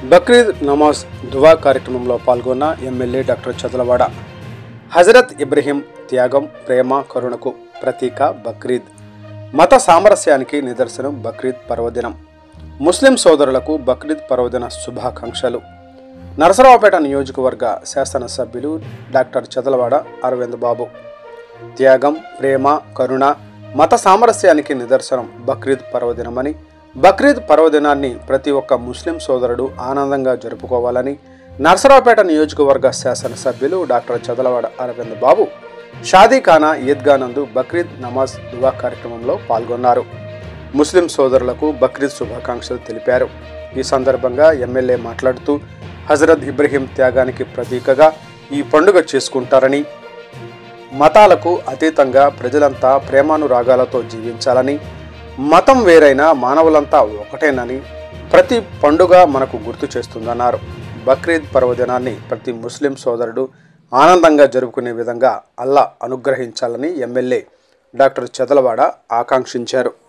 బక్రీద్ నమాజ్ దువా కార్యక్రమంలో పాల్గొన్న ఎమ్మెల్యే డాక్టర్ చదలవాడ. హజరత్ ఇబ్రహీం త్యాగం, ప్రేమ, కరుణకు ప్రతీక బక్రీద్. మత సామరస్యానికి నిదర్శనం బక్రీద్ పర్వదినం. ముస్లిం సోదరులకు బక్రీద్ పర్వదిన శుభాకాంక్షలు. నరసరావుపేట నియోజకవర్గ శాసనసభ్యులు డాక్టర్ చదలవాడ అరవింద్ బాబు. త్యాగం, ప్రేమ, కరుణ, మత సామరస్యానికి నిదర్శనం బక్రీద్ పర్వదినమని, బక్రీద్ పర్వదినాన్ని ప్రతి ఒక్క ముస్లిం సోదరుడు ఆనందంగా జరుపుకోవాలని నరసరావుపేట నియోజకవర్గ శాసనసభ్యులు డాక్టర్ చదలవాడ అరవింద్ బాబు షాదీఖానా ఈద్గా నందు బక్రీద్ నమాజ్ దువా కార్యక్రమంలో పాల్గొన్నారు. ముస్లిం సోదరులకు బక్రీద్ శుభాకాంక్షలు తెలిపారు. ఈ సందర్భంగా ఎమ్మెల్యే మాట్లాడుతూ హజరత్ ఇబ్రహీం త్యాగానికి ప్రతీకగా ఈ పండుగ చేసుకుంటారని, మతాలకు అతీతంగా ప్రజలంతా ప్రేమానురాగాలతో జీవించాలని, మతం వేరైనా మానవులంతా ఒకటేనని ప్రతి పండుగ మనకు గుర్తు చేస్తుందన్నారు. బక్రీద్ పర్వదినాన్ని ప్రతి ముస్లిం సోదరుడు ఆనందంగా జరుపుకునే విధంగా అల్లా అనుగ్రహించాలని ఎమ్మెల్యే డాక్టర్ చదలవాడ ఆకాంక్షించారు.